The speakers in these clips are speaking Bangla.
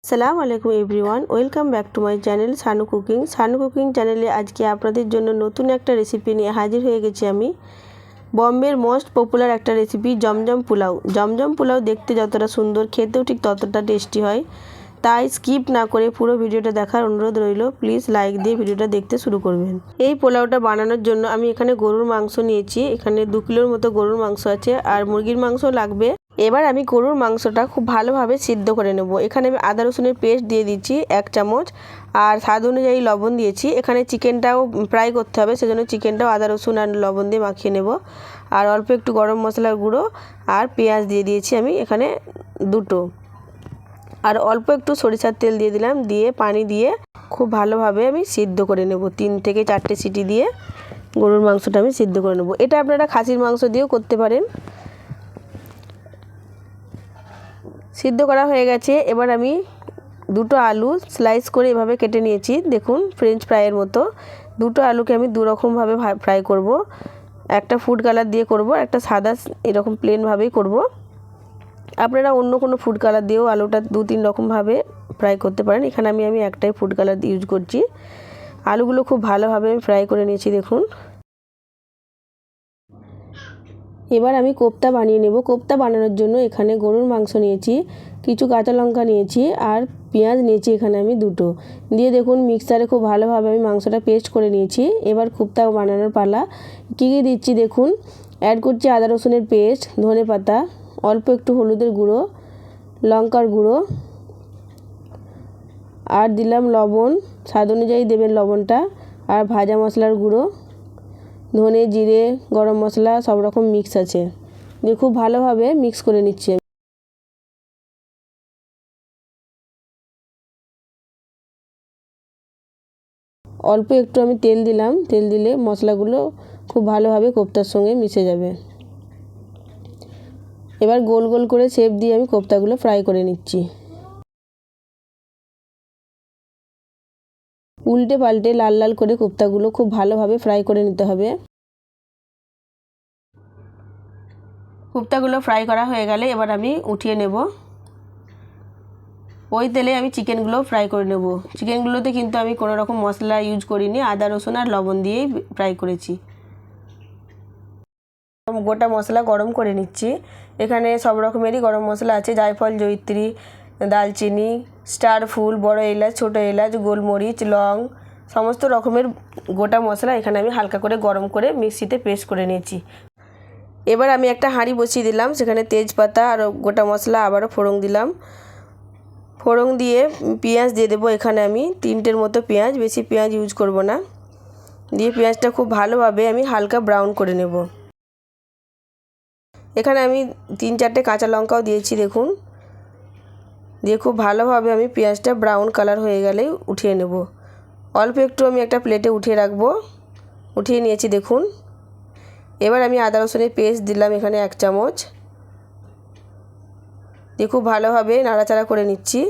সালামু আলাইকুম everyone, welcome back to my channel Sanu cooking চ্যানেলে আজকে আপনাদের জন্য নতুন একটা রেসিপি নিয়ে হাজির হয়ে গেছি আমি। বম্বের মোস্ট পপুলার একটা রেসিপি জমজম পোলাও দেখতে যতটা সুন্দর, খেতেও ঠিক ততটা টেস্টি হয়। তাই স্কিপ না করে পুরো ভিডিওটা দেখার অনুরোধ রইল। প্লিজ লাইক দিয়ে ভিডিওটা দেখতে শুরু করবেন। এই পোলাওটা বানানোর জন্য আমি এখানে গরুর মাংস নিয়েছি। এখানে 2 কিলোর মতো গরুর মাংস আছে, আর মুরগির মাংস লাগবে। এবার আমি গরুর মাংসটা খুব ভালোভাবে সিদ্ধ করে নেব। এখানে আমি আদা রসুনের পেস্ট দিয়ে দিচ্ছি 1 চামচ, আর স্বাদ অনুযায়ী লবণ দিয়েছি। এখানে চিকেনটাও ফ্রাই করতে হবে, সেজন্য চিকেনটাও আদা রসুন আর লবণ দিয়ে মাখিয়ে নেব। আর অল্প একটু গরম মশলার গুঁড়ো আর পেঁয়াজ দিয়ে দিয়েছি আমি এখানে 2টো, আর অল্প একটু সরিষার তেল দিয়ে দিলাম। দিয়ে পানি দিয়ে খুব ভালোভাবে আমি সিদ্ধ করে নেব। 3 থেকে 4টে সিটি দিয়ে গরুর মাংসটা আমি সিদ্ধ করে নেব। এটা আপনারা খাসির মাংস দিয়েও করতে পারেন। সিদ্ধ করা হয়ে গেছে। এবার আমি 2টো আলু স্লাইস করে এভাবে কেটে নিয়েছি, দেখুন ফ্রেঞ্চ ফ্রাইয়ের মতো। 2টো আলুকে আমি 2 রকমভাবে ফ্রাই করব। একটা ফুড কালার দিয়ে করব, একটা সাদা এরকম প্লেনভাবেই করব। আপনারা অন্য কোনো ফুড কালার দিয়েও আলুটা 2-3 রকমভাবে ফ্রাই করতে পারেন। এখানে আমি একটাই ফুড কালার ইউজ করছি। আলুগুলো খুব ভালোভাবে আমি ফ্রাই করে নিয়েছি, দেখুন। এবার আমি কোপ্তা বানিয়ে নেব। কোপ্তা বানানোর জন্য এখানে গরুর মাংস নিয়েছি, কিছু কাঁচা লঙ্কা নিয়েছি, আর পেঁয়াজ নিয়েছি এখানে আমি 2টো। দিয়ে দেখুন মিক্সারে খুব ভালোভাবে আমি মাংসটা পেস্ট করে নিয়েছি। এবার কোপ্তা বানানোর পালা। কী কী দিচ্ছি দেখুন। অ্যাড করছি আদা রসুনের পেস্ট, ধনেপাতা, অল্প একটু হলুদের গুঁড়ো, লঙ্কার গুঁড়ো, আর দিলাম লবণ, স্বাদ অনুযায়ী দেবেন লবণটা, আর ভাজা মশলার গুঁড়ো, ধনে জিরে গরম মশলা সব রকম মিক্স আছে। দিয়ে খুব ভালোভাবে মিক্স করে নিচ্ছি। অল্প একটু আমি তেল দিলাম, তেল দিলে মশলাগুলো খুব ভালোভাবে কোপ্তার সঙ্গে মিশে যাবে। এবার গোল গোল করে শেপ দিয়ে আমি কোপ্তাগুলো ফ্রাই করে নিচ্ছি। উল্টে পাল্টে লাল লাল করে কোপ্তাগুলো খুব ভালোভাবে ফ্রাই করে নিতে হবে। কোপ্তাগুলো ফ্রাই করা হয়ে গেলে এবার আমি উঠিয়ে নেব। ওই তেলে আমি চিকেনগুলো ফ্রাই করে নেব। চিকেনগুলোতে কিন্তু আমি কোনো রকম মশলা ইউজ করিনি, আদা রসুন আর লবণ দিয়েই ফ্রাই করেছি। গোটা মশলা গরম করে নিচ্ছি। এখানে সব রকমেরই গরম মশলা আছে, জায়ফল, জয়িত্রী, দালচিনি, স্টার ফুল, বড় এলাচ, ছোটো এলাচ, গোলমরিচ, লং, সমস্ত রকমের গোটা মশলা এখানে আমি হালকা করে গরম করে মিক্সিতে পেস্ট করে নিয়েছি। এবার আমি একটা হাঁড়ি বসিয়ে দিলাম, সেখানে তেজপাতা আর গোটা মশলা আবারও ফোড়ন দিলাম। ফোড়ন দিয়ে পেঁয়াজ দিয়ে দেবো। এখানে আমি 3টের মতো পেঁয়াজ, বেশি পেঁয়াজ ইউজ করব না। দিয়ে পেঁয়াজটা খুব ভালোভাবে আমি হালকা ব্রাউন করে নেব। এখানে আমি 3-4টে কাঁচা লঙ্কাও দিয়েছি, দেখুন। দিয়ে খুব ভালোভাবে আমি পেঁয়াজটা ব্রাউন কালার হয়ে গেলেই উঠিয়ে নেব। অল্প একটু আমি একটা প্লেটে উঠিয়ে রাখবো। উঠিয়ে নিয়েছি, দেখুন। এবার আমি আদা রসুনের পেস্ট দিলাম এখানে 1 চামচ। দিয়ে খুব ভালোভাবে নাড়াচাড়া করে নিচ্ছি।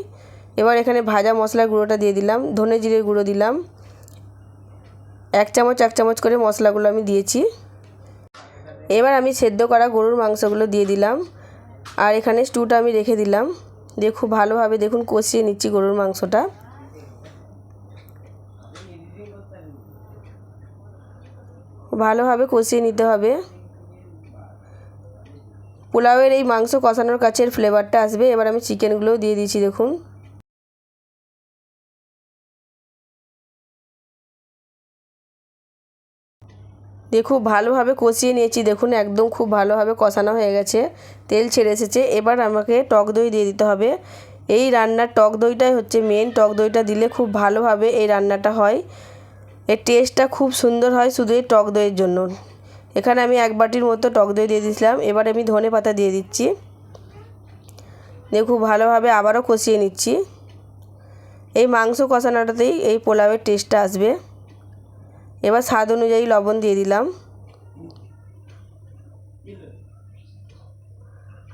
এবার এখানে ভাজা মশলার গুঁড়োটা দিয়ে দিলাম, ধনে জিরে গুঁড়ো দিলাম। 1 চামচ করে মশলাগুলো আমি দিয়েছি। এবার আমি সেদ্ধ করা গরুর মাংসগুলো দিয়ে দিলাম, আর এখানে স্টুটা আমি রেখে দিলাম। দিয়ে খুব ভালোভাবে দেখুন কষিয়ে নিচ্ছি গরুর মাংসটা। ভালোভাবে কষিয়ে নিতে হবে। পোলাওয়ের এই মাংস কষানোর কাছের ফ্লেভারটা আসবে। এবার আমি চিকেনগুলোও দিয়ে দিয়েছি, দেখুন। দিয়ে খুব ভালোভাবে কষিয়ে নিয়েছি, দেখুন একদম খুব ভালোভাবে কষানো হয়ে গেছে, তেল ছেড়ে এসেছে। এবার আমাকে টক দই দিয়ে দিতে হবে। এই রান্নার টক দইটাই হচ্ছে মেন। টক দইটা দিলে খুব ভালোভাবে এই রান্নাটা হয়, এর টেস্টটা খুব সুন্দর হয় শুধু এই টক দইয়ের জন্য। এখানে আমি 1 বাটির মতো টক দই দিয়ে দিয়েছিলাম। এবার আমি ধনে পাতা দিয়ে দিচ্ছি। দিয়ে খুব ভালোভাবে আবারও কষিয়ে নিচ্ছি। এই মাংস কষানোটাতেই এই পোলাওয়ের টেস্টটা আসবে। এবার স্বাদ অনুযায়ী লবণ দিয়ে দিলাম,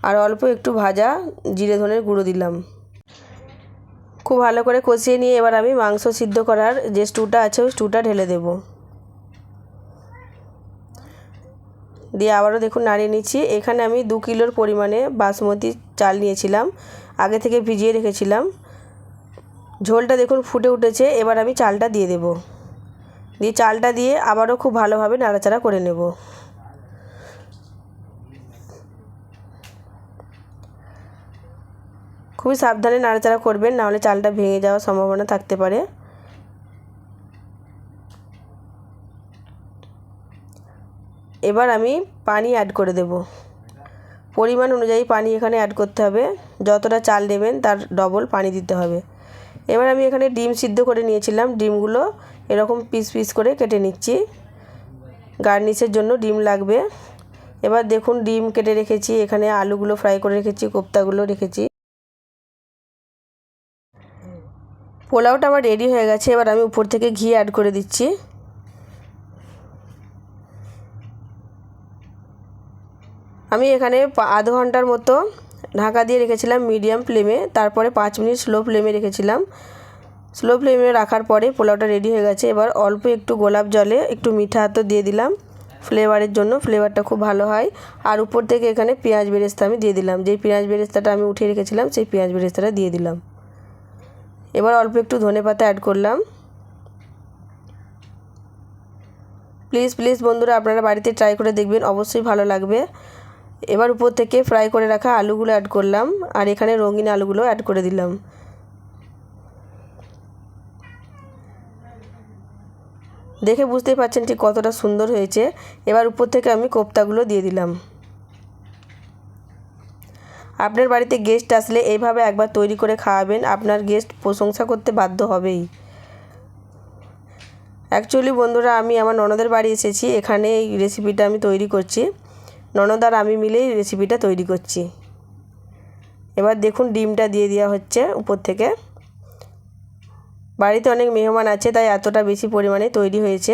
আর অল্প একটু ভাজা জিরে ধনের গুঁড়ো দিলাম। খুব ভালো করে কষিয়ে নিয়ে এবার আমি মাংস সিদ্ধ করার যে স্টুটা আছে ওই স্টুটা ঢেলে দেব। দিয়ে আবারও দেখুন নাড়িয়ে নিচ্ছি। এখানে আমি 2 কিলোর পরিমাণে বাসমতি চাল নিয়েছিলাম, আগে থেকে ভিজিয়ে রেখেছিলাম। ঝোলটা দেখুন ফুটে উঠেছে। এবার আমি চালটা দিয়ে দেব, দিয়ে চালটা দিয়ে আবারও খুব ভালোভাবে নাড়াচাড়া করে নেব। খুবই সাবধানে নাড়াচাড়া করবেন, নাহলে চালটা ভেঙে যাওয়ার সম্ভাবনা থাকতে পারে। এবার আমি পানি অ্যাড করে দেব। পরিমাণ অনুযায়ী পানি এখানে অ্যাড করতে হবে, যতটা চাল নেবেন তার ডবল পানি দিতে হবে। এবার আমি এখানে ডিম সিদ্ধ করে নিয়েছিলাম, ডিমগুলো এরকম পিস পিস করে কেটে নিচ্ছি, গার্নিশের জন্য ডিম লাগবে। এবার দেখুন ডিম কেটে রেখেছি, এখানে আলুগুলো ফ্রাই করে রেখেছি, কোপ্তাগুলো রেখেছি। পোলাওটা আমার রেডি হয়ে গেছে। এবার আমি উপর থেকে ঘি অ্যাড করে দিচ্ছি। আমি এখানে আধ ঘন্টার মতো ঢাকা দিয়ে রেখেছিলাম মিডিয়াম ফ্লেমে, তারপরে 5 মিনিট স্লো ফ্লেমে রেখেছিলাম। স্লো ফ্লেমে রাখার পরে পোলাওটা রেডি হয়ে গেছে। এবার অল্প একটু গোলাপ জলে একটু মিঠা আতর দিয়ে দিলাম ফ্লেভারের জন্য, ফ্লেভারটা খুব ভালো হয়। আর উপর থেকে এখানে পেঁয়াজ বেরেস্তা আমি দিয়ে দিলাম, যেই পেঁয়াজ বেরেস্তাটা আমি উঠিয়ে রেখেছিলাম সেই পেঁয়াজ বেরেস্তাটা দিয়ে দিলাম। এবার অল্প একটু ধনেপাতা অ্যাড করলাম। প্লিজ বন্ধুরা, আপনারা বাড়িতে ট্রাই করে দেখবেন, অবশ্যই ভালো লাগবে। এবার উপর থেকে ফ্রাই করে রাখা আলুগুলো অ্যাড করলাম, আর এখানে রঙিন আলুগুলো অ্যাড করে দিলাম। দেখে বুঝতেই পারছেন ঠিক কতটা সুন্দর হয়েছে। এবার উপর থেকে আমি কোপ্তাগুলো দিয়ে দিলাম। আপনার বাড়িতে গেস্ট আসলে এইভাবে একবার তৈরি করে খাওয়াবেন, আপনার গেস্ট প্রশংসা করতে বাধ্য হবেই। অ্যাকচুয়ালি বন্ধুরা, আমি আমার ননদের বাড়ি এসেছি, এখানে এই রেসিপিটা আমি তৈরি করছি। ননদ আর আমি মিলেই রেসিপিটা তৈরি করছি। এবার দেখুন ডিমটা দিয়ে দেওয়া হচ্ছে উপর থেকে। বাড়িতে অনেক মেহমান আছে, তাই এতটা বেশি পরিমাণে তৈরি হয়েছে।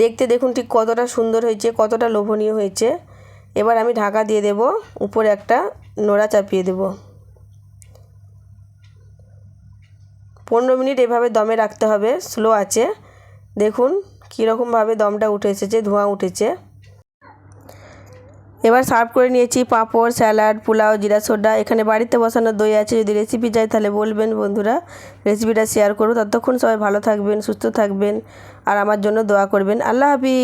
দেখতে দেখুন ঠিক কতটা সুন্দর হয়েছে, কতটা লোভনীয় হয়েছে। এবার আমি ঢাকা দিয়ে দেব, উপরে একটা নোড়া চাপিয়ে দেব। 15 মিনিট এভাবে দমে রাখতে হবে স্লো আঁচে। দেখুন কীরকমভাবে দমটা উঠে এসেছে, ধোঁয়া উঠেছে। এবার সার্ভ করে নিয়েছি পাঁপড়, স্যালাড, পোলাও, জিরা সোডা। এখানে বাড়িতে বসানো দই আছে, যদি রেসিপি চাই তাহলে বলবেন বন্ধুরা, রেসিপিটা শেয়ার করুন। ততক্ষণ সবাই ভালো থাকবেন, সুস্থ থাকবেন, আর আমার জন্য দোয়া করবেন। আল্লাহ হাফিজ।